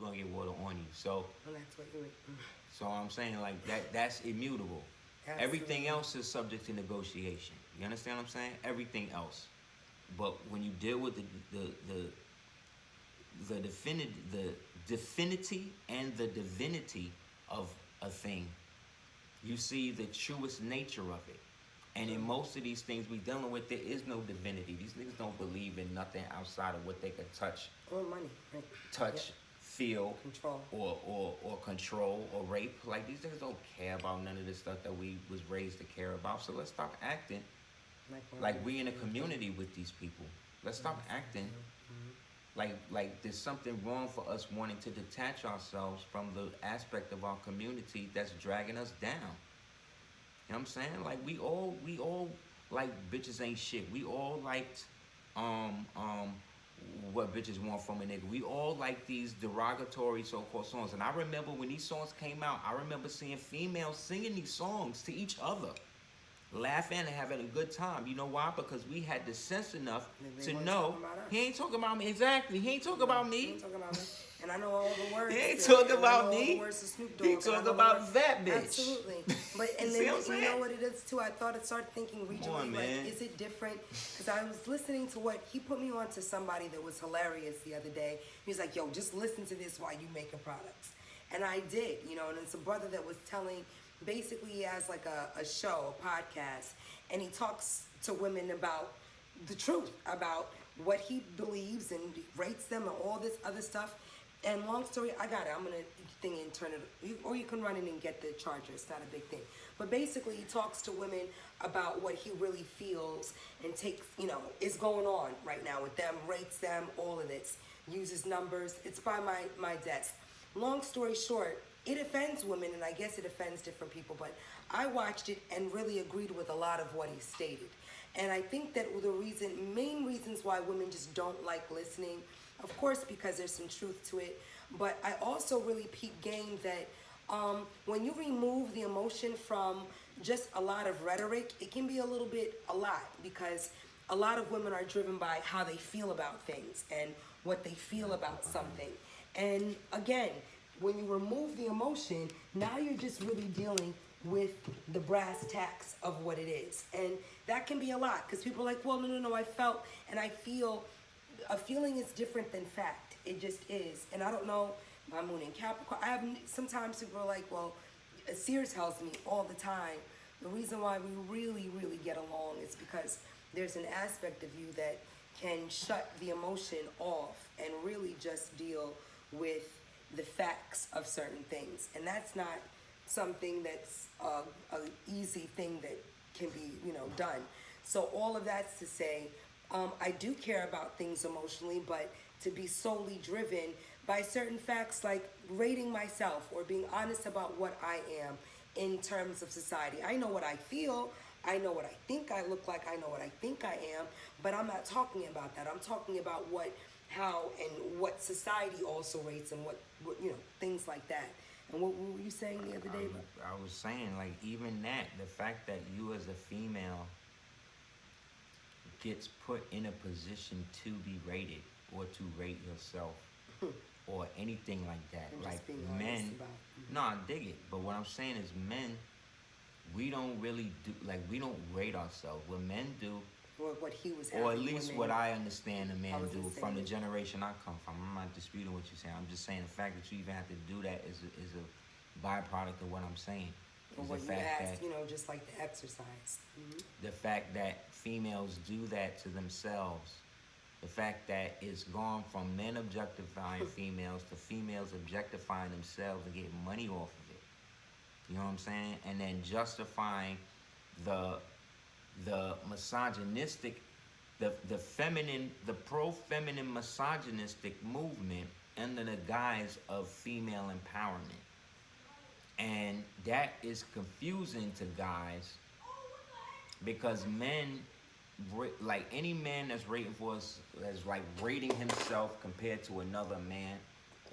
gonna get water on you. So And that's what you. so I'm saying like that's immutable. Absolutely. Everything else is subject to negotiation. You understand what I'm saying? Everything else. But when you deal with the definity and the divinity of a thing, you see the truest nature of it. And in most of these things we dealing with, there is no divinity. These niggas don't believe in nothing outside of what they can touch, Or money, right? touch, feel, Control. or control or rape. Like these niggas don't care about none of this stuff that we was raised to care about. So let's stop acting like we in a community with these people. Let's stop acting like there's something wrong for us wanting to detach ourselves from the aspect of our community that's dragging us down. You know what I'm saying? Like we all like bitches ain't shit. We all liked what bitches want from a nigga. We all like these derogatory so-called songs. And I remember when these songs came out, I remember seeing females singing these songs to each other, laughing and having a good time. You know why? Because we had the sense enough to know he ain't talking about me. Exactly. He ain't talking about me. He ain't talking about me. And I know all the words. He ain't talking about me. The words of Snoop Dogg, he talking about that bitch. Absolutely. But and then you know what it is too. I started thinking regionally. Like, is it different? Because I was listening to what he put me on to somebody that was hilarious the other day. He was like, "Yo, just listen to this while you making products." And I did, you know. And it's a brother that was telling. Basically, he has like a show, a podcast, and he talks to women about the truth, about what he believes and rates them and all this other stuff. And long story, I got it. I'm gonna thing and turn it, or you can run in and get the charger. It's not a big thing. But basically, he talks to women about what he really feels and takes, you know, is going on right now with them, rates them, all of this, uses numbers. It's by my desk. Long story short, it offends women, and I guess it offends different people, but I watched it and really agreed with a lot of what he stated. And I think that the main reasons why women just don't like listening, of course, because there's some truth to it, but I also really peep game that when you remove the emotion from just a lot of rhetoric, it can be a lot, because a lot of women are driven by how they feel about things and what they feel about something. And again, when you remove the emotion, now you're just really dealing with the brass tacks of what it is. And that can be a lot, because people are like, well, no, I felt and I feel. A feeling is different than fact. It just is. And I don't know, my moon in Capricorn. Sometimes people are like, well, Aseer tells me all the time, the reason why we really, really get along is because there's an aspect of you that can shut the emotion off and really just deal with the facts of certain things. And that's not something that's an easy thing that can be, you know, done. So all of that's to say, I do care about things emotionally, but to be solely driven by certain facts like rating myself or being honest about what I am in terms of society. I know what I feel, I know what I think I look like, I know what I think I am, but I'm not talking about that. I'm talking about how and what society also rates and what you know, things like that. And what were you saying the other day? I was saying, like, even that, the fact that you as a female gets put in a position to be rated or to rate yourself or anything like that. Like men, no, I dig it. But what I'm saying is men, we don't really do, like, we don't rate ourselves. What men do, or what he was, or at least what I understand a man do from the generation I come from. I'm not disputing what you're saying. I'm just saying the fact that you even have to do that is a byproduct of what I'm saying. Or what you asked, you know, just like the exercise. The fact that females do that to themselves, the fact that it's gone from men objectifying females to females objectifying themselves and getting money off of it. You know what I'm saying? And then justifying the misogynistic, the pro-feminine misogynistic movement under the guise of female empowerment. And that is confusing to guys, because men, like any man that's rating for us, that's like rating himself compared to another man,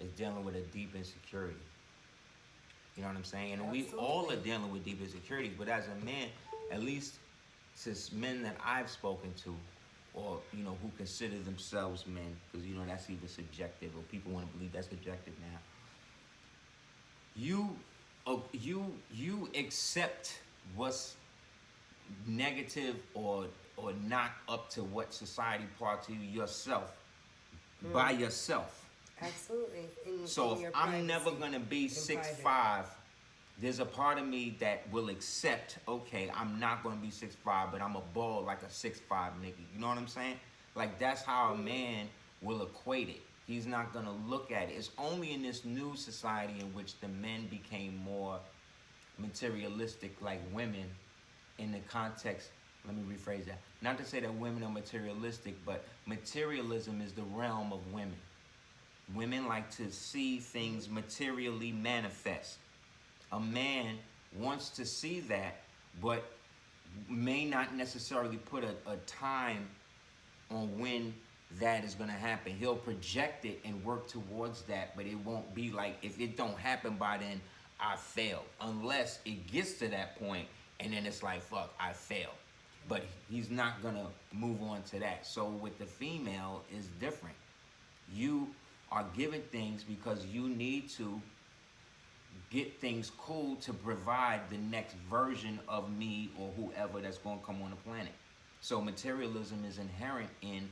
is dealing with a deep insecurity. You know what I'm saying? And Absolutely. We all are dealing with deep insecurities, but as a man, at least since men that I've spoken to, or who consider themselves men, because that's even subjective, or people want to believe that's subjective now. You accept what's negative or not up to what society brought to you yourself by yourself. Absolutely. So if I'm never gonna be 6'5", there's a part of me that will accept, okay, I'm not gonna be 6'5", but I'm a ball like a 6'5" nigga. You know what I'm saying? Like, that's how a man will equate it. He's not gonna look at it. It's only in this new society in which the men became more materialistic like women, in the context, let me rephrase that. Not to say that women are materialistic, but materialism is the realm of women. Women like to see things materially manifest. A man wants to see that, but may not necessarily put a time on when that is going to happen. He'll project it and work towards that, but it won't be like, if it don't happen by then, I failed. Unless it gets to that point, and then it's like, fuck, I failed. But he's not going to move on to that. So with the female, it's different. You are given things because you need to get things cool to provide the next version of me or whoever that's going to come on the planet. So materialism is inherent in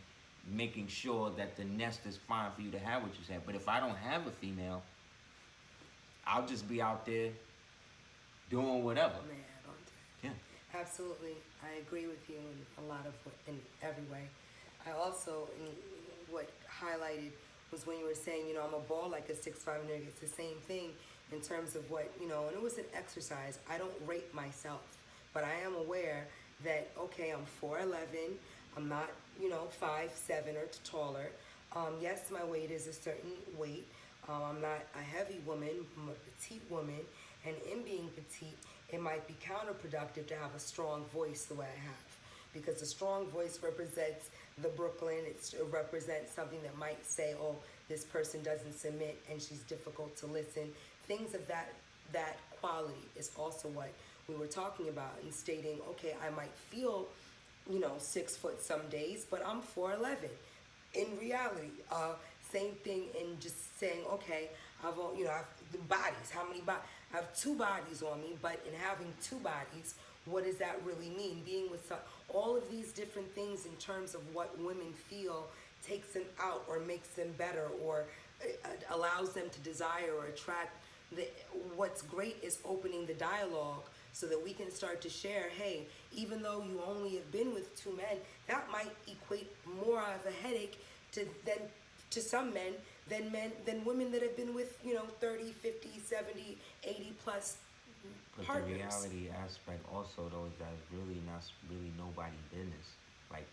making sure that the nest is fine for you to have what you said. But if I don't have a female, I'll just be out there doing whatever. Man, yeah. Absolutely. I agree with you in a lot of, in every way. I also, what highlighted was when you were saying, I'm a ball like a 6'5" nigga. It's the same thing in terms of what, and it was an exercise. I don't rate myself, but I am aware that, okay, I'm 4'11", I'm not, 5'7" or taller. Yes, my weight is a certain weight. I'm not a heavy woman, I'm a petite woman, and in being petite, it might be counterproductive to have a strong voice the way I have, because a strong voice represents the Brooklyn. It represents something that might say, oh, this person doesn't submit and she's difficult to listen. Things of that quality is also what we were talking about, and stating, okay, I might feel 6 foot some days, but I'm 4'11". In reality, same thing in just saying, okay, I've the bodies, how many bodies? I have 2 bodies on me, but in having 2 bodies, what does that really mean? Being with all of these different things in terms of what women feel takes them out or makes them better or allows them to desire or attract. What's great is opening the dialogue so that we can start to share, hey, even though you only have been with 2 men, that might equate more of a headache to some men than women that have been with 30, 50, 70, 80 plus but partners. The reality aspect also, though, is that it's really not really nobody's business. Like,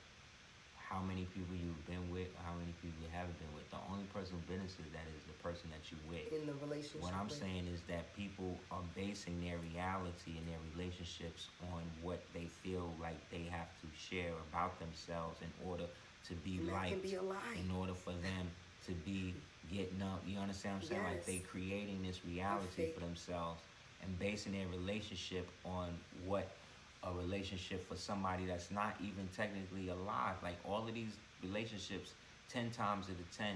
how many people you've been with, how many people you haven't been with. The only person who business is that is the person that you with. In the relationship. What I'm saying is that people are basing their reality and their relationships on what they feel like they have to share about themselves in order to be liked, in order for them to be getting up. You understand what I'm saying? Yes. Like, they creating this reality for themselves and basing their relationship on what a relationship for somebody that's not even technically alive. Like, all of these relationships, 10 times out of 10,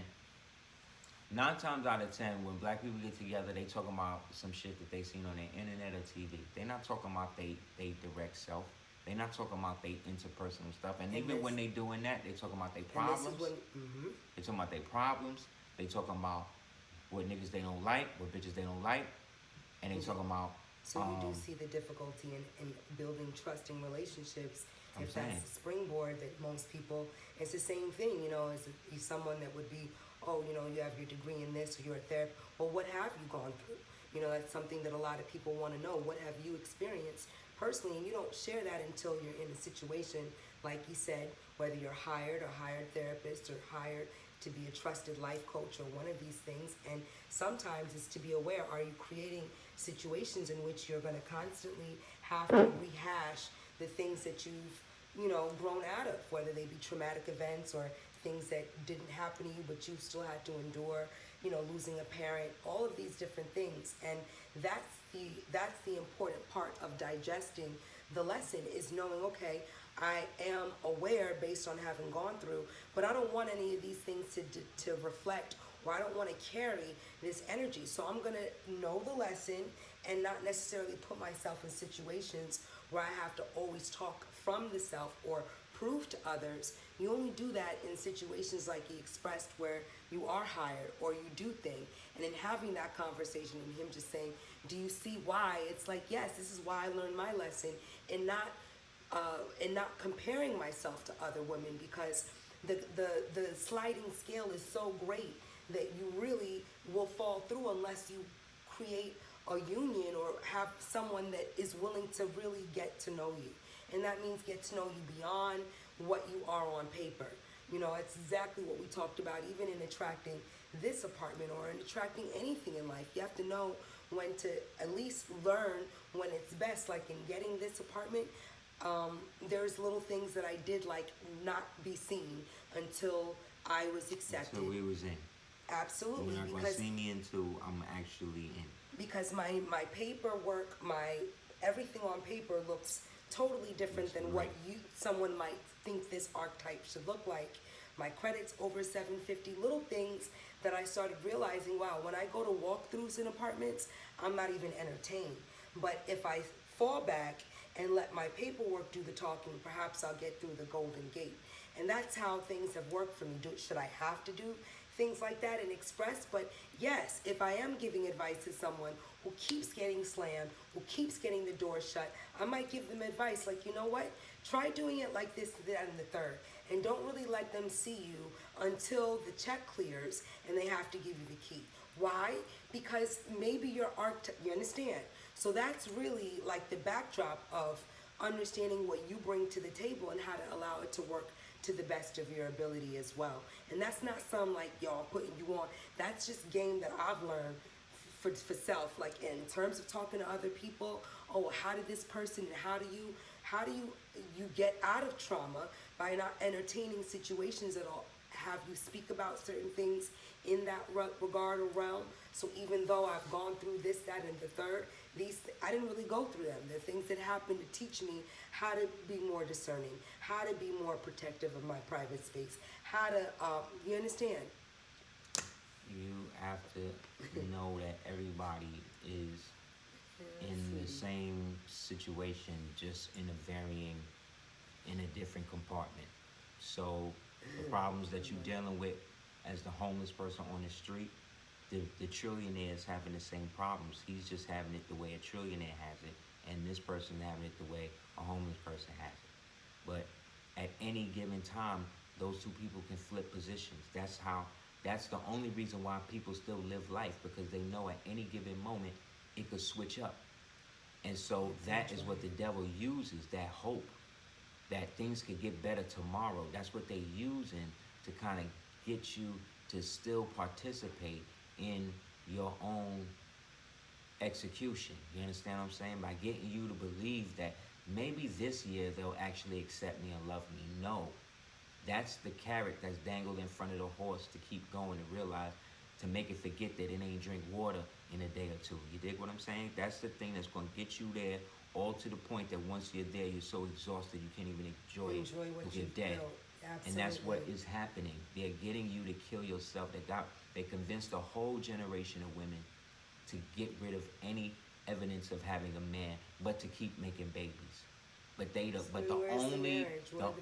9 times out of 10, when black people get together, they talking about some shit that they seen on their internet or TV. They're not talking about they direct self. They're not talking about they interpersonal stuff. And even when they doing that, they talking about their problems. They talking about their problems. They talking about what niggas they don't like, what bitches they don't like. And they talking about... So you do see the difficulty in building trusting relationships. If that's the springboard that most people... It's the same thing, as someone that would be, oh, you have your degree in this, or you're a therapist. Well, what have you gone through? That's something that a lot of people want to know. What have you experienced personally? And you don't share that until you're in a situation, like you said, whether you're hired therapist or hired to be a trusted life coach or one of these things. And sometimes it's to be aware, are you creating situations in which you're going to constantly have to rehash the things that you've, grown out of, whether they be traumatic events or things that didn't happen to you but you still had to endure, losing a parent, all of these different things. And that's the important part of digesting the lesson, is knowing, okay, I am aware based on having gone through, but I don't want any of these things to reflect, or I don't want to carry this energy. So I'm going to know the lesson and not necessarily put myself in situations where I have to always talk from the self or prove to others. You only do that in situations like he expressed where you are hired or you do things. And in having that conversation and him just saying, do you see why? It's like, yes, this is why I learned my lesson, and not comparing myself to other women, because the sliding scale is so great that you really will fall through unless you create a union or have someone that is willing to really get to know you. And that means get to know you beyond what you are on paper. You know, it's exactly what we talked about, even in attracting this apartment or in attracting anything in life. You have to know when to at least learn when it's best. Like in getting this apartment, there's little things that I did like not be seen until I was accepted. Until we was in. Absolutely. You're not going to see me until I'm actually in. Because my paperwork, my everything on paper looks totally different than what someone might think this archetype should look like. My credit's over 750. Little things that I started realizing, wow, when I go to walkthroughs in apartments, I'm not even entertained. But if I fall back and let my paperwork do the talking, perhaps I'll get through the Golden Gate. And that's how things have worked for me. Should I have to do things like that and express? But yes, if I am giving advice to someone who keeps getting slammed, who keeps getting the door shut, I might give them advice like, you know what? Try doing it like this, that, and the third. And don't really let them see you until the check clears and they have to give you the key. Why? Because maybe your art, you understand? So that's really like the backdrop of understanding what you bring to the table and how to allow it to work to the best of your ability as well. And that's not some like y'all putting you on. That's just game that I've learned for self. Like in terms of talking to other people, oh, how did this person and how do you get out of trauma by not entertaining situations that will have you speak about certain things in that regard or realm. So even though I've gone through this, that, and the third, I didn't really go through them. They're things that happened to teach me how to be more discerning, how to be more protective of my private space, how to, you understand? You have to know that everybody is in the same situation, just in a different compartment. So the problems that you're dealing with as the homeless person on the street, the trillionaire is having the same problems. He's just having it the way a trillionaire has it, and this person having it the way a homeless person has it. But at any given time, those two people can flip positions. That's the only reason why people still live life, because they know at any given moment it could switch up. And so that is what the devil uses, that hope that things could get better tomorrow. That's what they're using to kind of get you to still participate in your own execution. You understand what I'm saying? By getting you to believe that maybe this year they'll actually accept me and love me. No. That's the carrot that's dangled in front of the horse to keep going and realize, to make it forget that it ain't drink water in a day or two. You dig what I'm saying? That's the thing that's going to get you there, all to the point that once you're there, you're so exhausted you can't even enjoy it because you're dead. And that's what is happening. They're getting you to kill yourself. They convinced a whole generation of women to get rid of any evidence of having a man, but to keep making babies. But the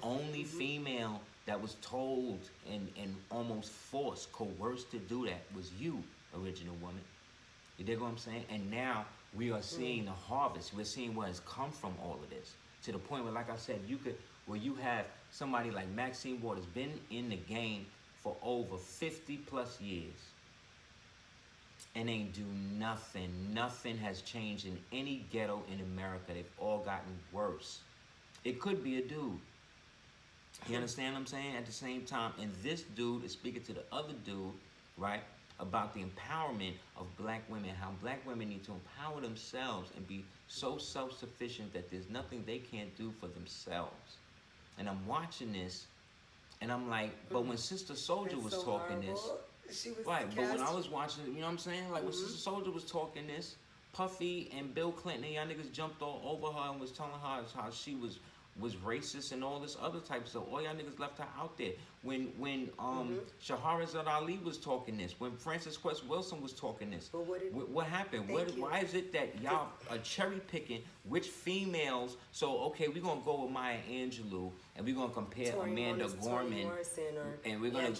only female that was told and almost forced, coerced to do that was you, original woman. You dig what I'm saying? And now we are seeing the harvest. We're seeing where it's come from, all of this. To the point where, like I said, where you have somebody like Maxine Waters been in the game for over 50 plus years and ain't do nothing. Nothing has changed in any ghetto in America. They've all gotten worse. It could be a dude. You understand what I'm saying? At the same time, and this dude is speaking to the other dude, right, about the empowerment of black women, how black women need to empower themselves and be so self-sufficient that there's nothing they can't do for themselves. And I'm watching this, and I'm like, but when Sister Soldier was so talking horrible. this, right, but when I was watching, you know what I'm saying? Like when Sister Soldier was talking this, Puffy and Bill Clinton and y'all niggas jumped all over her and was telling her how she was was racist and all this other type of stuff. All y'all niggas left her out there. When Shahrazad Ali was talking this, when Francis Quest Wilson was talking this, but what happened? Why is it that y'all are cherry picking which females? So okay, we're gonna go with Maya Angelou and we're gonna compare Amanda Gorman, and we're gonna.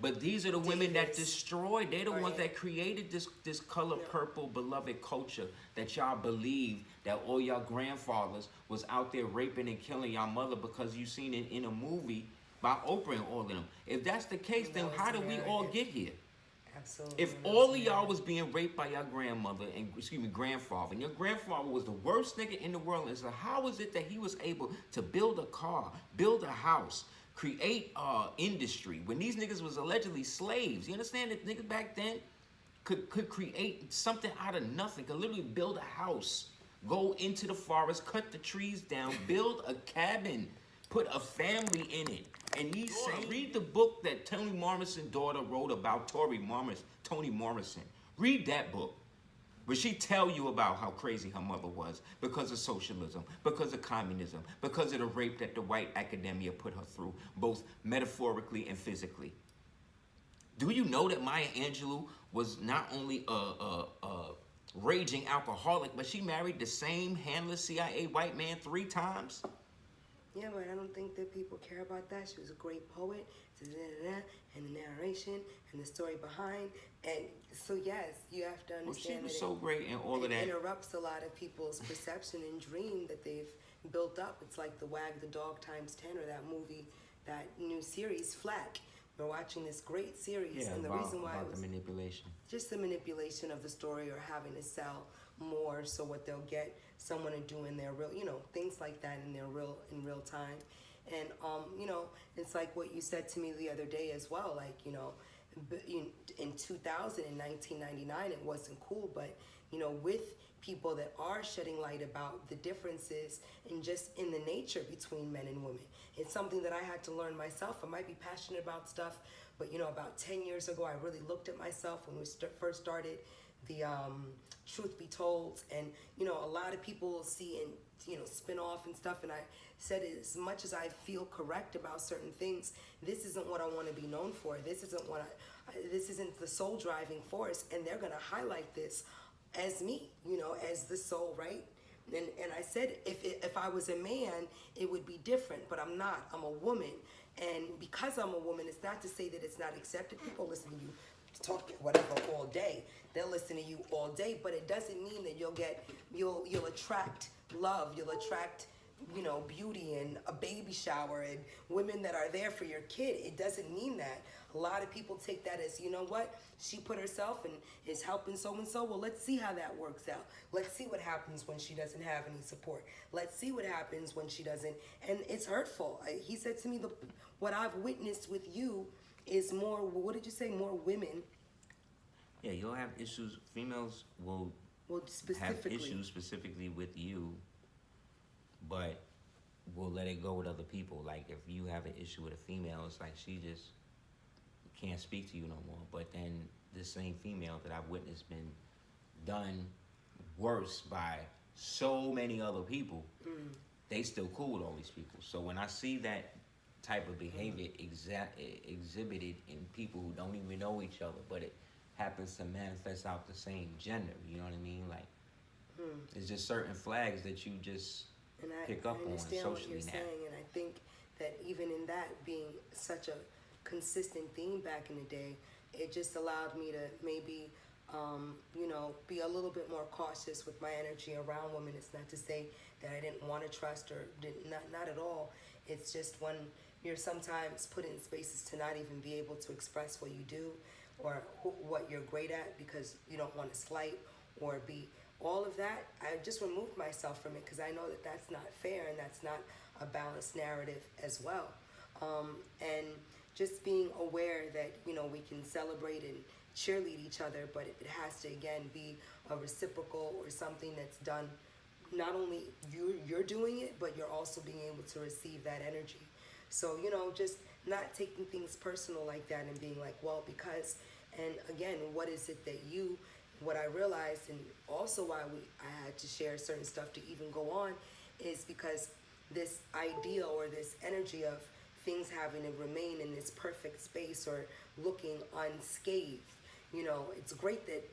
But these are the women that destroyed. They're the ones that created this color purple beloved culture that y'all believe that all y'all grandfathers was out there raping and killing y'all mother because you seen it in a movie by Oprah and all of them. If that's the case, then how did we all get here? Absolutely. If all of y'all was being raped by your grandmother and grandfather, and your grandfather was the worst nigga in the world, and so how is it that he was able to build a car, build a house, create industry when these niggas was allegedly slaves? You understand that niggas back then could create something out of nothing, could literally build a house, go into the forest, cut the trees down, build a cabin, put a family in it. And these read the book that Toni Morrison's daughter wrote about Toni Morrison. Read that book. Where she tell you about how crazy her mother was because of socialism, because of communism, because of the rape that the white academia put her through, both metaphorically and physically. Do you know that Maya Angelou was not only a raging alcoholic, but she married the same handless CIA white man 3 times? Yeah, but I don't think that people care about that. She was a great poet, and the narration, and the story behind. And so, yes, you have to understand she was so great and all of that. It interrupts a lot of people's perception and dream that they've built up. It's like the Wag the Dog times 10, or that movie, that new series, Flack. We're watching this great series, and the reason why it was the manipulation. Just the manipulation of the story, or having to sell more so what they'll get someone to do in their real, things like that in real time. And it's like what you said to me the other day as well, like, in 2000, in 1999, it wasn't cool, but with people that are shedding light about the differences and just in the nature between men and women. It's something that I had to learn myself. I might be passionate about stuff, but about 10 years ago, I really looked at myself when we first started the Truth Be Told, and a lot of people see and spin off and stuff, and I said, as much as I feel correct about certain things, this isn't what I want to be known for. This isn't this isn't the soul driving force, and they're gonna highlight this as me, as the soul, right? And I said, if I was a man, it would be different, but I'm not. I'm a woman, and because I'm a woman, it's not to say that it's not accepted. People listen to you talk whatever all day. They'll listen to you all day, but it doesn't mean that you'll attract love. You'll attract beauty and a baby shower and women that are there for your kid. It doesn't mean that. A lot of people take that as, what, she put herself and is helping so-and-so. Well, let's see how that works out. Let's see what happens when she doesn't have any support. Let's see what happens when she doesn't. And it's hurtful. He said to me, what I've witnessed with you is more, what did you say, more women. Yeah, you'll have issues. Females will have issues specifically with you, but we'll let it go with other people. Like, if you have an issue with a female, it's like she just can't speak to you no more. But then this same female that I've witnessed been done worse by so many other people, they still cool with all these people. So when I see that type of behavior exhibited in people who don't even know each other, but it happens to manifest out the same gender, you know what I mean? Like, it's just certain flags that you just pick up on socially now. I understand what you're saying, and I think that even in that being such a consistent theme back in the day, it just allowed me to maybe, be a little bit more cautious with my energy around women. It's not to say that I didn't want to trust or not at all. It's just when you're sometimes put in spaces to not even be able to express what you do or what you're great at because you don't want to slight or be all of that. I just removed myself from it because I know that that's not fair and that's not a balanced narrative as well. And just being aware that, we can celebrate and cheerlead each other, but it has to, again, be a reciprocal or something that's done. Not only you're doing it, but you're also being able to receive that energy. So, just not taking things personal like that and being like, well, because, and again, what is it that what I realized, and also why I had to share certain stuff to even go on, is because this idea or this energy of things having to remain in this perfect space or looking unscathed. It's great that,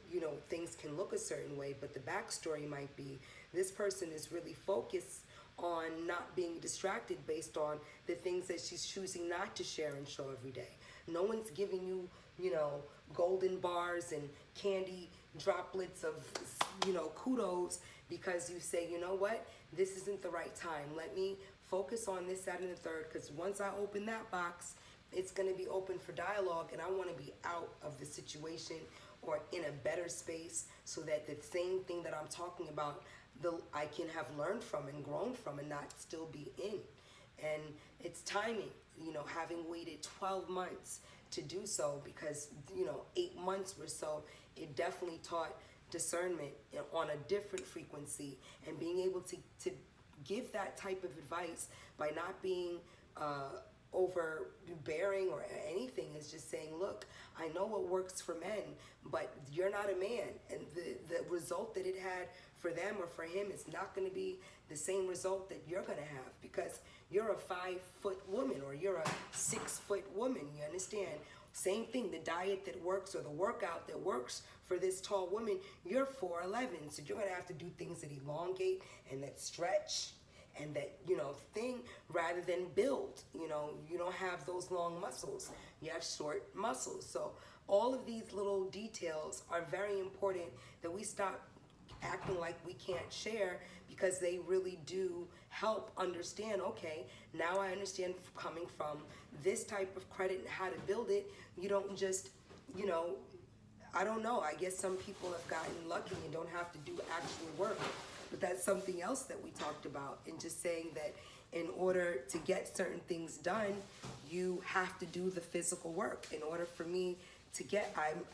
things can look a certain way, but the backstory might be this person is really focused on not being distracted based on the things that she's choosing not to share and show every day. No one's giving you, golden bars and candy droplets of, kudos because you say, you know what, this isn't the right time. Let me focus on this, that, and the third, because once I open that box, it's going to be open for dialogue, and I want to be out of the situation or in a better space so that the same thing that I'm talking about, I can have learned from and grown from and not still be in. And it's timing, having waited 12 months to do so because, 8 months or so, it definitely taught discernment on a different frequency and being able to give that type of advice by not being overbearing or anything. Is just saying, look, I know what works for men, but you're not a man, and the result that it had for them or for him is not going to be the same result that you're going to have because you're a 5-foot woman or you're a 6-foot woman. You understand? Same thing, the diet that works or the workout that works for this tall woman, you're 4'11", so you're going to have to do things that elongate and that stretch and that, thing rather than build. You don't have those long muscles. You have short muscles. So all of these little details are very important that we stop acting like we can't share because they really do help understand, okay, now I understand coming from this type of credit and how to build it. You don't just, I don't know, I guess some people have gotten lucky and don't have to do actual work. But that's something else that we talked about, and just saying that in order to get certain things done, you have to do the physical work. In order for me to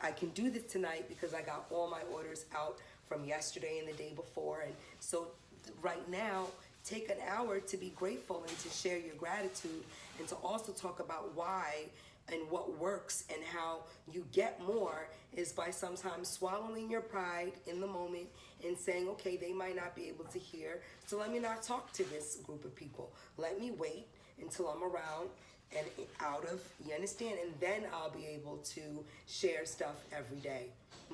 I can do this tonight because I got all my orders out from yesterday and the day before. And so right now, take an hour to be grateful and to share your gratitude and to also talk about why and what works and how you get more is by sometimes swallowing your pride in the moment and saying, okay, they might not be able to hear, so let me not talk to this group of people. Let me wait until I'm around and out of, you understand? And then I'll be able to share stuff every day.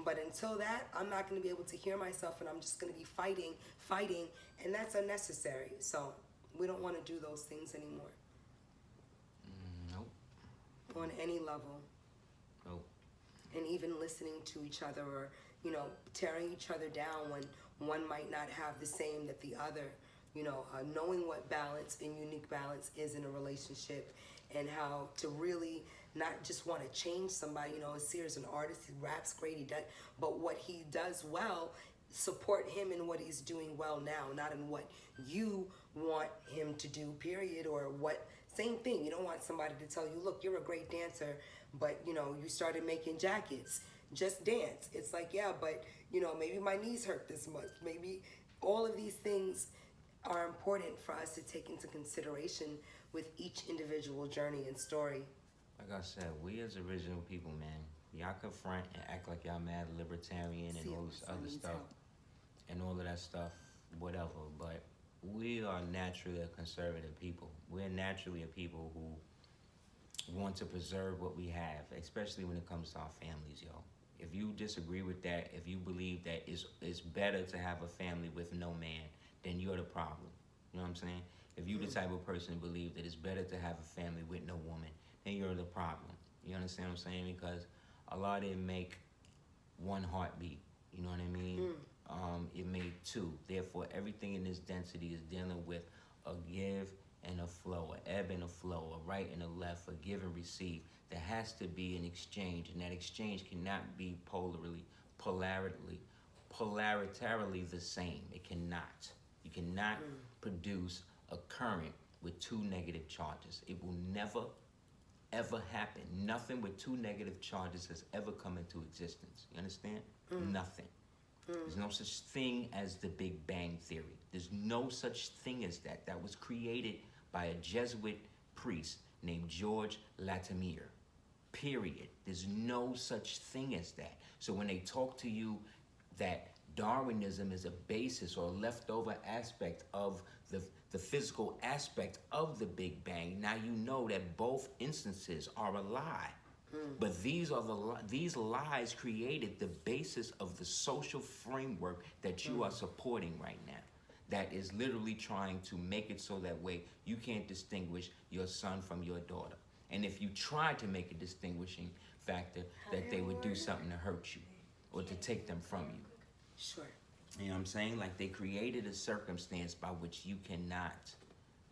But until that, I'm not going to be able to hear myself, and I'm just going to be fighting, and that's unnecessary. So we don't want to do those things anymore. Nope. On any level. Nope. And even listening to each other or, tearing each other down when one might not have the same that the other, knowing what balance and unique balance is in a relationship and how to really not just want to change somebody. Aseer is an artist, he raps great, he does, but what he does well, support him in what he's doing well now, not in what you want him to do, period, or what, same thing. You don't want somebody to tell you, look, you're a great dancer, but, you started making jackets, just dance. It's like, yeah, but, maybe my knees hurt this much. Maybe all of these things are important for us to take into consideration with each individual journey and story. Like I said, we as original people, man, y'all confront and act like y'all mad libertarian and all this other stuff and all of that stuff, whatever. But we are naturally a conservative people. We're naturally a people who want to preserve what we have, especially when it comes to our families, yo. If you disagree with that, if you believe that it's better to have a family with no man, then you're the problem. You know what I'm saying? If you're the type of person who believe that it's better to have a family with no woman, then you're the problem. You understand what I'm saying? Because Allah didn't make one heartbeat. You know what I mean? It made two. Therefore, everything in this density is dealing with a give and a flow, a ebb and a flow, a right and a left, a give and receive. There has to be an exchange, and that exchange cannot be polaritarily the same. It cannot. You cannot produce a current with two negative charges. It will never, ever happen. Nothing with two negative charges has ever come into existence. You understand? Nothing. There's no such thing as the Big Bang Theory. There's no such thing as that. That was created by a Jesuit priest named George Latimer. Period. There's no such thing as that. So when they talk to you that Darwinism is a basis or a leftover aspect of the physical aspect of the Big Bang, now you know that both instances are a lie. But these lies created the basis of the social framework that you are supporting right now. That is literally trying to make it so that way you can't distinguish your son from your daughter. And if you try to make a distinguishing factor, that they would do something to hurt you or to take them from you. Sure. You know what I'm saying? Like they created a circumstance by which you cannot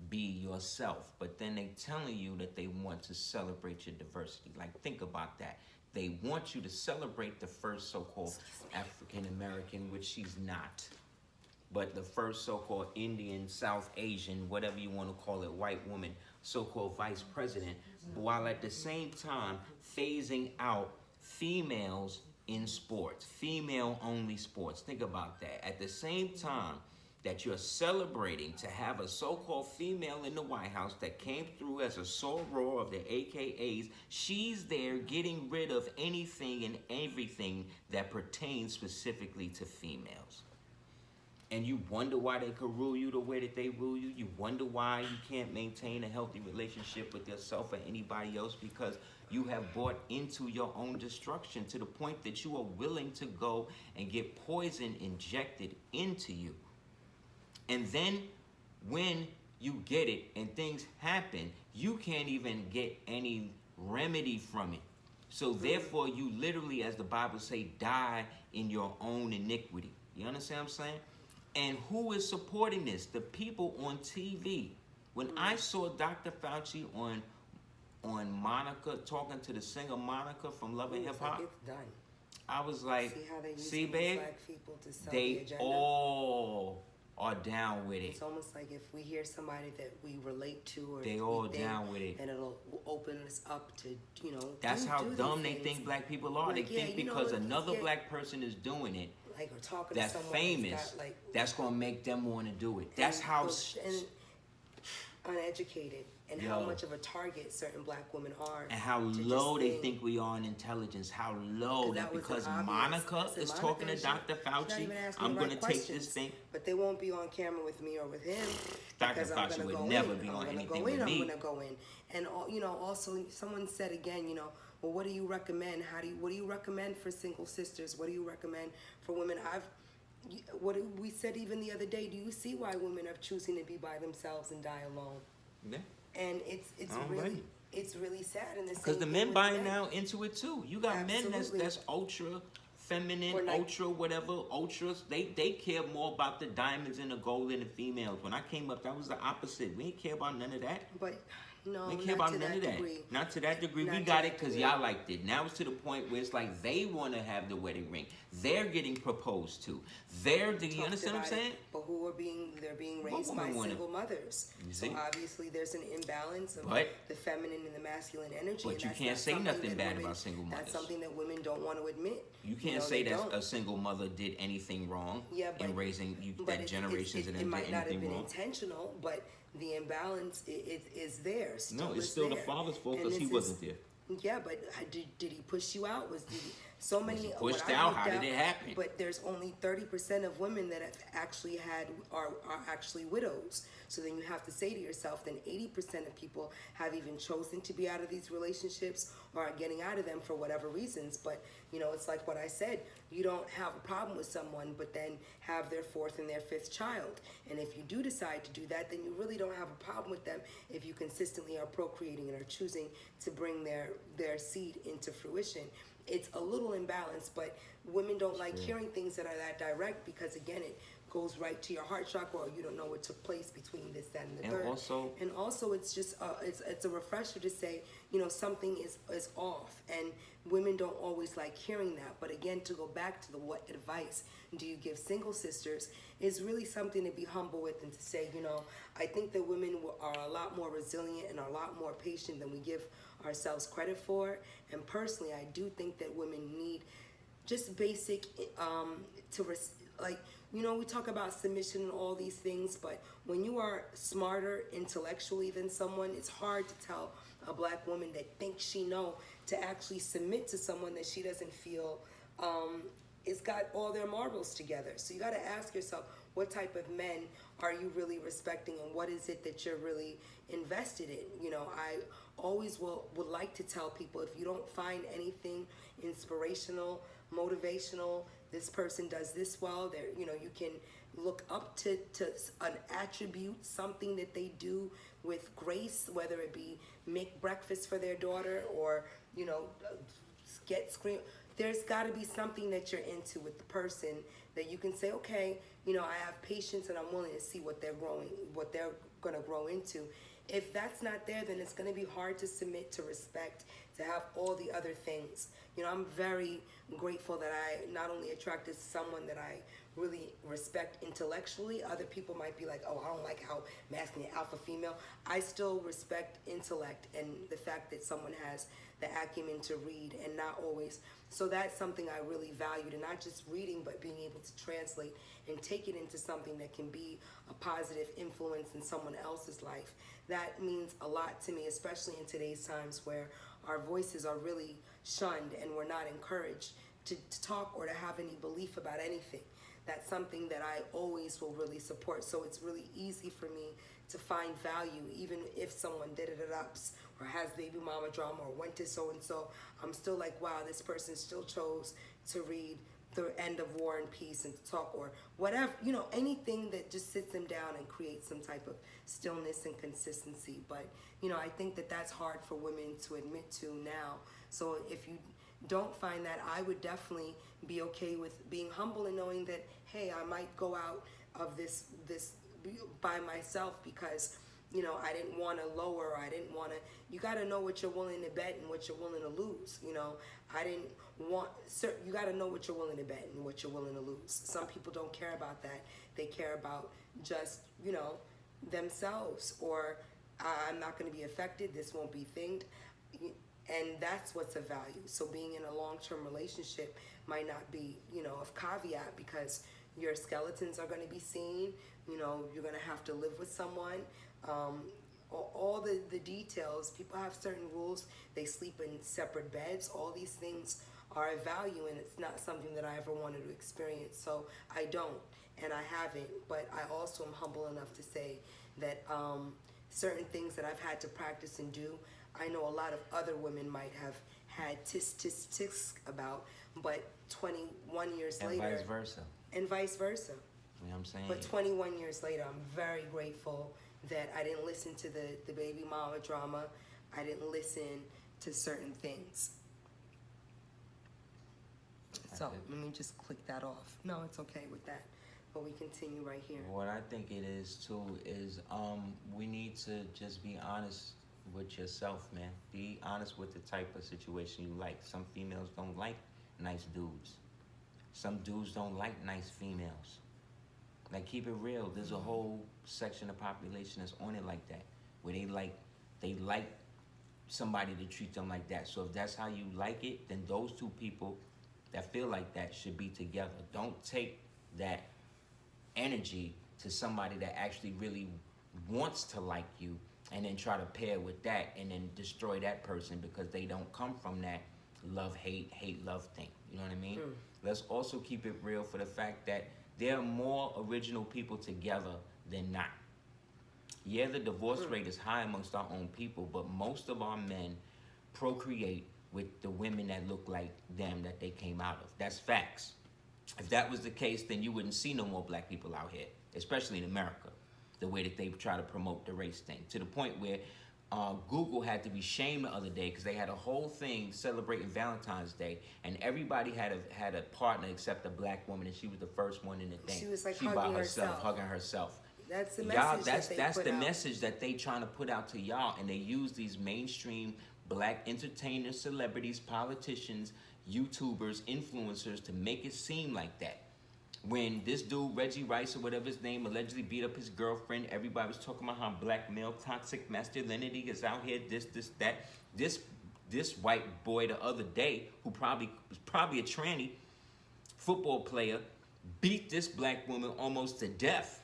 be yourself, but then they telling you that they want to celebrate your diversity. Like think about that. They want you to celebrate the first so-called African American, which she's not, but the first so-called Indian, South Asian, whatever you want to call it, white woman, so-called vice president, while at the same time phasing out females in sports, female-only sports. Think about that. At the same time that you're celebrating to have a so-called female in the White House that came through as a soror of the AKAs, she's there getting rid of anything and everything that pertains specifically to females. And you wonder why they could rule you the way that they rule you. You wonder why you can't maintain a healthy relationship with yourself or anybody else, because you have bought into your own destruction to the point that you are willing to go and get poison injected into you. And then when you get it and things happen, you can't even get any remedy from it. So therefore, you literally, as the Bible say, die in your own iniquity. You understand what I'm saying? And who is supporting this? The people on TV. When I saw Dr. Fauci on Monica, talking to the singer Monica from Love and Hip Hop, it's done. I was like, See how they use see, babe, black people to sell the they agenda? all are down with it. It's almost like if we hear somebody that we relate to, or They we all think, down with it. and it'll open us up to, you know. That's do how dumb these they things. think black people are. Like, They yeah, think you know, because another yeah. black person is doing it, Like, or talking that's to someone famous, that's got, like, that's gonna make them want to do it. That's and how and uneducated, and Yo. how much of a target certain black women are, and how to just low they think we are in intelligence. How low that was because obvious. Monica I said, is Monica, talking to she- Dr. she's not Fauci. even asking I'm the gonna right take this questions, thing. but they won't be on camera with me or with him. Dr. Because I'm Fauci gonna would go never in. be I'm on gonna anything go in. with me. I'm gonna go in, and you know, also someone said again, you know, well, what do you recommend? What do you recommend for single sisters? What do you recommend for women? We said even the other day, do you see why women are choosing to be by themselves and die alone? Yeah. And it's All really right. it's really sad. And Because the men buying now into it too. You got men Absolutely. that's ultra feminine, Or like- ultra whatever, ultras. They care more about the diamonds and the gold than the females. When I came up, that was the opposite. We didn't care about none of that. But no, We not care about to none that of that. degree. Not to that degree. Not We to got that it because degree. y'all liked it. Now it's to the point where it's like they want to have the wedding ring. They're getting proposed to. Do you Talked understand what I'm about it, saying? But they're being What raised by woman wanna- single mothers. You So see? obviously there's an imbalance of But- the feminine and the masculine energy. But and you that's can't not say something nothing that bad women- about single mothers. That's something that women don't want to admit. You can't know, say they that don't. a single mother did anything wrong in raising you. But That generations of them it did might not have anything been wrong. intentional, but the imbalance is there. No, it's is still the there. father's fault And because he this wasn't there. Yeah, but did he push you out? So many he what pushed I out? looked How did up, it happen? But there's only 30% of women that have actually are actually widows. So then you have to say to yourself, then 80% of people have even chosen to be out of these relationships or are getting out of them for whatever reasons. But you know, it's like what I said. You don't have a problem with someone, but then have their fourth and their fifth child. And if you do decide to do that, then you really don't have a problem with them if you consistently are procreating and are choosing to bring their seed into fruition. It's a little imbalanced, but women don't like hearing things that are that direct because, again, it goes right to your heart chakra, or you don't know what took place between this, that, and the third. And also, it's just it's a refresher to say, you know, something is off, and women don't always like hearing that. But again, to go back to the what advice do you give single sisters is really something to be humble with, and to say, you know, I think that women are a lot more resilient and are a lot more patient than we give ourselves credit for. And personally, I do think that women need just basic like, you know, we talk about submission and all these things, but when you are smarter intellectually than someone, it's hard to tell a black woman that thinks she know to actually submit to someone that she doesn't feel is got all their marbles together. So you got to ask yourself, what type of men are you really respecting, and what is it that you're really invested in? You know, I always would like to tell people, if you don't find anything inspirational, motivational, this person does this well, there, you know, you can look up to an attribute, something that they do with grace, whether it be make breakfast for their daughter, or, you know, get scream. There's got to be something that you're into with the person that you can say, okay, you know, I have patience and I'm willing to see what they're going to grow into. If that's not there, then it's going to be hard to submit, to respect, to have all the other things. You know, I'm very grateful that I not only attracted someone that I really respect intellectually. Other people might be like, oh, I don't like how masculine, alpha, female. I still respect intellect and the fact that someone has the acumen to read, and not always. So that's something I really valued, and not just reading, but being able to translate and take it into something that can be a positive influence in someone else's life. That means a lot to me, especially in today's times where our voices are really shunned and we're not encouraged to talk or to have any belief about anything. That's something that I always will really support. So it's really easy for me to find value, even if someone did it ups or has baby mama drama or went to so-and-so. I'm still like, wow, this person still chose to read The End of War and Peace and to talk, or whatever, you know, anything that just sits them down and creates some type of stillness and consistency. But, you know, I think that that's hard for women to admit to now. So if you don't find that, I would definitely be okay with being humble and knowing that, hey, I might go out of this by myself because, you know, I didn't want to lower, or I didn't want to. You got to know what you're willing to bet and what you're willing to lose. You know, I didn't want. You got to know what you're willing to bet and what you're willing to lose. Some people don't care about that. They care about just, you know, themselves, or I'm not going to be affected. This won't be thinged. And that's what's of value. So being in a long-term relationship might not be, you know, of caveat, because your skeletons are going to be seen. You know, you're going to have to live with someone. All the details. People have certain rules. They sleep in separate beds. All these things are of value, and it's not something that I ever wanted to experience. So I don't, and I haven't. But I also am humble enough to say that certain things that I've had to practice and do, I know a lot of other women might have had tisk about, but 21 years later. And vice versa. And vice versa. You know what I'm saying? But 21 years later, I'm very grateful that I didn't listen to the baby mama drama. I didn't listen to certain things. So let me just click that off. No, it's okay with that. But we continue right here. What I think it is too is we need to just be honest with yourself, man. Be honest with the type of situation you like. Some females don't like nice dudes. Some dudes don't like nice females. Like, keep it real. There's a whole section of population that's on it like that, where they like somebody to treat them like that. So if that's how you like it, then those two people that feel like that should be together. Don't take that energy to somebody that actually really wants to like you and then try to pair with that and then destroy that person because they don't come from that love-hate, hate-love thing. You know what I mean? Let's also keep it real for the fact that there are more original people together than not. Yeah, the divorce rate is high amongst our own people, but most of our men procreate with the women that look like them that they came out of. That's facts. If that was the case, then you wouldn't see no more black people out here, especially in America, the way that they try to promote the race thing. To the point where Google had to be shamed the other day because they had a whole thing celebrating Valentine's Day, and everybody had a partner except a black woman, and she was the first one in the thing. She was like hugging herself. That's the message. That's the message that they trying to put out to y'all, and they use these mainstream black entertainers, celebrities, politicians, YouTubers, influencers to make it seem like that. When this dude, Reggie Rice or whatever his name, allegedly beat up his girlfriend, everybody was talking about how black male toxic masculinity is out here, this, that. This white boy the other day, who was probably a tranny football player, beat this black woman almost to death.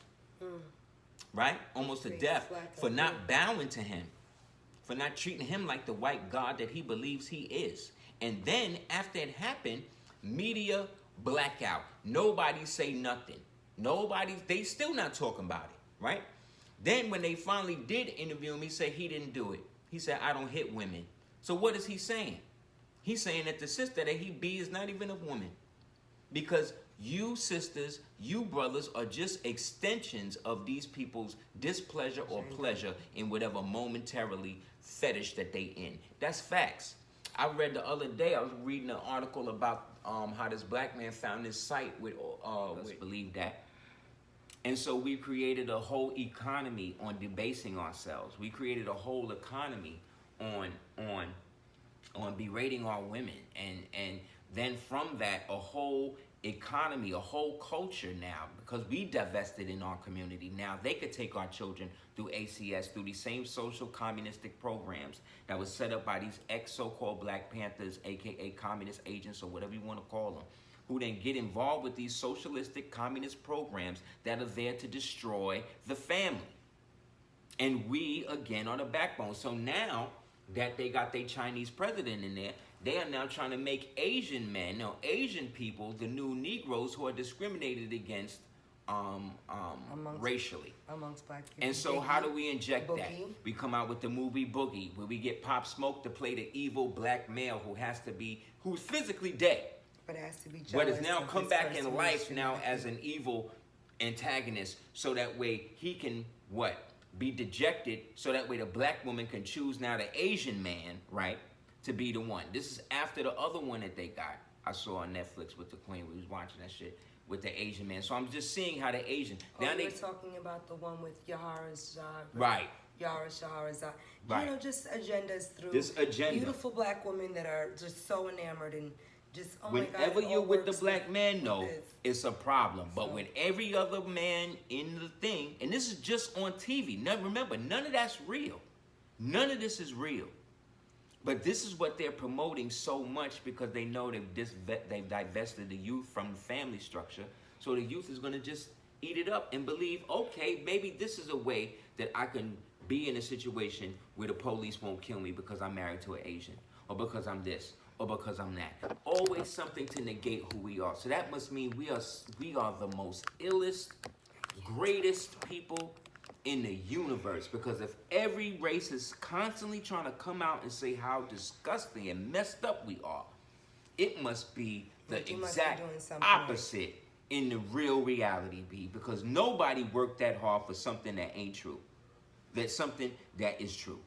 Right? Almost to death for not bowing to him, for not treating him like the white god that he believes he is. And then after it happened, media blackout. Nobody say nothing. They still not talking about it, right? Then when they finally did interview him, he said he didn't do it. He said, I don't hit women. So what is he saying? He's saying that the sister that he be is not even a woman. Because you sisters, you brothers are just extensions of these people's displeasure or pleasure in whatever momentarily fetish that they in. That's facts. I read the other day, I was reading an article about how this black man found this site with believe that. And so we created a whole economy on debasing ourselves. We created a whole economy on berating our women. And then from that, a whole economy, a whole culture now, because we divested in our community. Now they could take our children through ACS, through these same social communistic programs that was set up by these ex-so-called Black Panthers, aka communist agents or whatever you want to call them, who then get involved with these socialistic communist programs that are there to destroy the family. And we, again, are the backbone. So now that they got their Chinese president in there, they are now trying to make Asian men, Asian people, the new Negroes who are discriminated against racially. Amongst black people. And so how do we inject that? We come out with the movie Boogie, where we get Pop Smoke to play the evil black male who's physically dead. But it has to be jealous. But has now come back in life now as an evil antagonist, so that way he can, be dejected, so that way the black woman can choose now the Asian man, right, to be the one. This is after the other one that they got. I saw on Netflix with the Queen. We was watching that shit with the Asian man. So I'm just seeing how the Asian. Now you're talking about the one with Yahara's right. Shahrazad. Right. Just agendas through this agenda. Beautiful black women that are just so enamored and just, whenever you're with the black man, it's a problem. But with every other man in the thing, and this is just on TV. Remember, none of that's real. None of this is real. But this is what they're promoting so much because they know they've divested the youth from the family structure. So the youth is going to just eat it up and believe, okay, maybe this is a way that I can be in a situation where the police won't kill me because I'm married to an Asian, or because I'm this, or because I'm that. Always something to negate who we are. So that must mean we are the most illest, greatest people in the universe, because if every race is constantly trying to come out and say how disgusting and messed up we are, it must be the exact opposite in the real reality, because nobody worked that hard for something that ain't true. That's something that is true.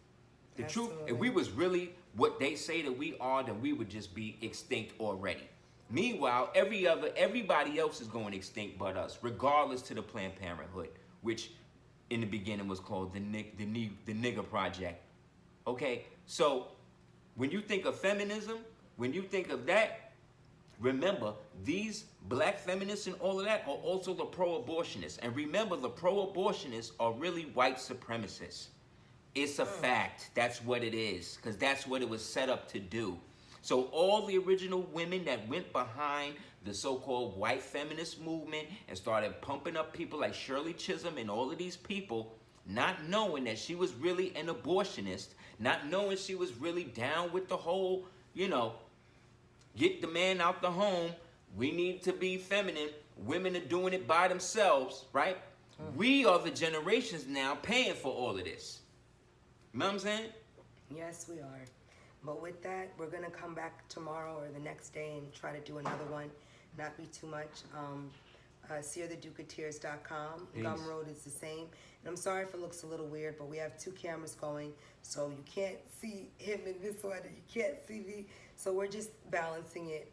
The truth, if we was really what they say that we are, then we would just be extinct already. Meanwhile, everybody else is going extinct but us, regardless to the Planned Parenthood, which in the beginning was called the nigger project. Okay, so when you think of feminism, when you think of that, remember these black feminists and all of that are also the pro-abortionists. And remember, the pro-abortionists are really white supremacists. It's a fact. That's what it is, because that's what it was set up to do. So all the original women that went behind the so-called white feminist movement and started pumping up people like Shirley Chisholm and all of these people, not knowing that she was really an abortionist, not knowing she was really down with the whole, get the man out the home, we need to be feminine, women are doing it by themselves, right? We are the generations now paying for all of this. You know what I'm saying? Yes, we are. But with that, we're going to come back tomorrow or the next day and try to do another one. Not be too much. SeerTheDukeOfTears.com. Gumroad is the same. And I'm sorry if it looks a little weird, but we have two cameras going, so you can't see him in this one and you can't see me. So we're just balancing it.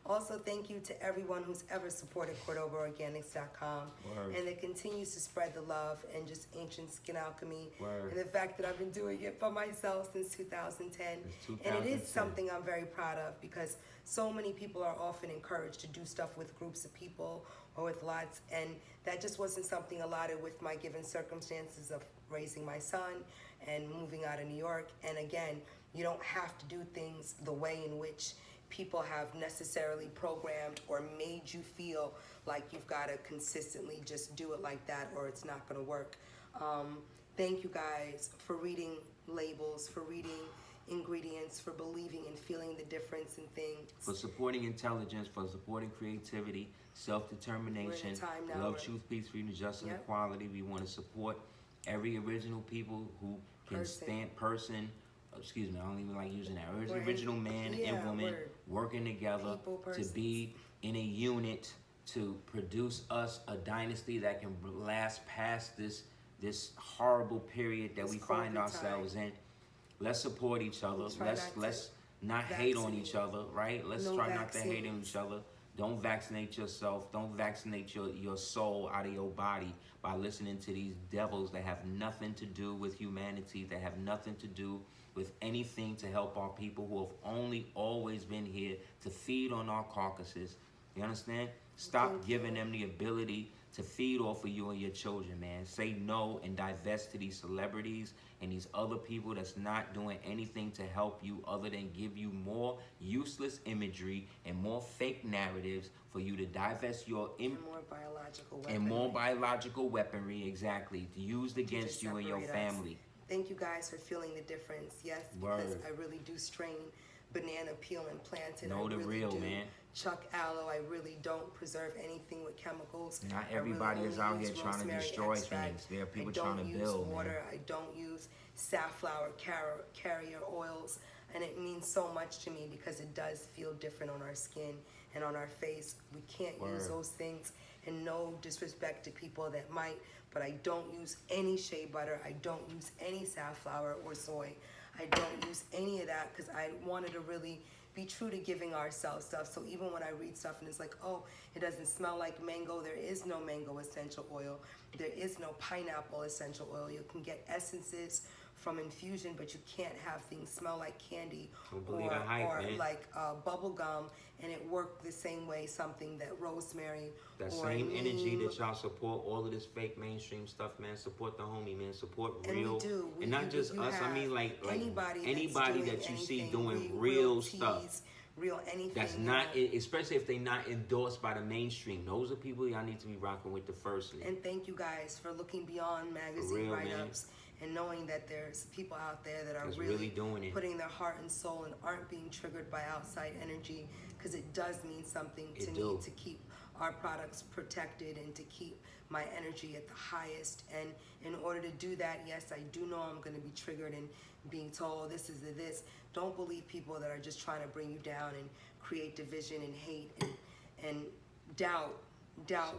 Also, thank you to everyone who's ever supported CordobaOrganics.com and that continues to spread the love and just ancient skin alchemy. And the fact that I've been doing it for myself since 2010. And it is something I'm very proud of, because so many people are often encouraged to do stuff with groups of people or with lots, and that just wasn't something allotted with my given circumstances of raising my son and moving out of New York. And again, you don't have to do things the way in which people have necessarily programmed or made you feel like you've got to consistently just do it like that or it's not going to work. Thank you guys for reading labels, for reading, ingredients for believing and feeling the difference in things. For supporting intelligence, for supporting creativity, self-determination, love, truth, peace, freedom, justice, and equality. We want to support every original people who can stand excuse me, I don't even like using that. Original man and woman working together to be in a unit to produce us a dynasty that can last past this horrible period that we find ourselves in. Let's support each other. Let's not hate on each other, right? Let's try not to hate on each other. Don't vaccinate yourself. Don't vaccinate your soul out of your body by listening to these devils that have nothing to do with humanity, that have nothing to do with anything to help our people who have only always been here to feed on our carcasses. You understand? Stop giving them the ability to feed off of you and your children, man. Say no and divest to these celebrities and these other people that's not doing anything to help you other than give you more useless imagery and more fake narratives for you to divest your more biological weaponry, exactly, used against you and your family. Thank you guys for feeling the difference. Yes, because I really do strain banana peel and plantain. Know the real, man. Chuck aloe. I really don't preserve anything with chemicals. Not everybody is out here trying to destroy things. There are people trying to build. I don't use water. I don't use safflower carrier oils. And it means so much to me because it does feel different on our skin and on our face. We can't use those things. And no disrespect to people that might, but I don't use any shea butter. I don't use any safflower or soy. I don't use any of that because I wanted to really be true to giving ourselves stuff. So even when I read stuff and it's like, oh, it doesn't smell like mango, there is no mango essential oil. There is no pineapple essential oil. You can get essences from infusion, but you can't have things smell like candy or like bubble gum, and it worked the same way. Something that rosemary, that same energy that y'all support all of this fake mainstream stuff, man. Support the homie, man. Support real, and not just us. I mean, like anybody that you see doing real stuff. Real anything. That's not, especially if they're not endorsed by the mainstream. Those are people y'all need to be rocking with the first. And thank you guys for looking beyond magazine write-ups and knowing that there's people out there that are really doing it, putting their heart and soul and aren't being triggered by outside energy, because it does mean something to me to keep our products protected and to keep my energy at the highest. And in order to do that, yes, I do know I'm going to be triggered and being told this is this. Don't believe people that are just trying to bring you down and create division and hate and doubt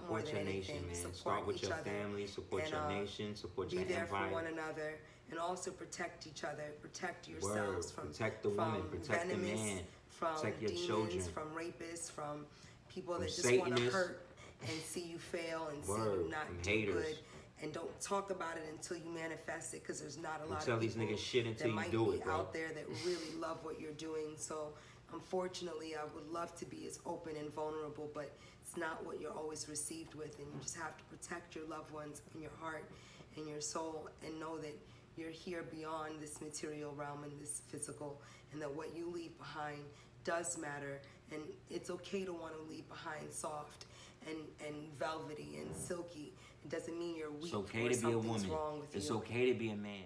more than anything. Support with your family, support your nation, support your empire. Be there for one another, and also protect each other. Protect yourselves from protect the woman, protect the man, from protect your demons, children, from rapists, from people that just want to hurt and see you fail and see you not do good. And don't talk about it until you manifest it, because there's not a lot of people these niggas shit until that might you do be it, bro. out there that really love what you're doing. So unfortunately, I would love to be as open and vulnerable, but it's not what you're always received with. And you just have to protect your loved ones and your heart and your soul, and know that you're here beyond this material realm and this physical, and that what you leave behind does matter. And it's okay to want to leave behind soft and velvety and silky. It doesn't mean you're weak. It's okay to be a woman. It's okay to be a man.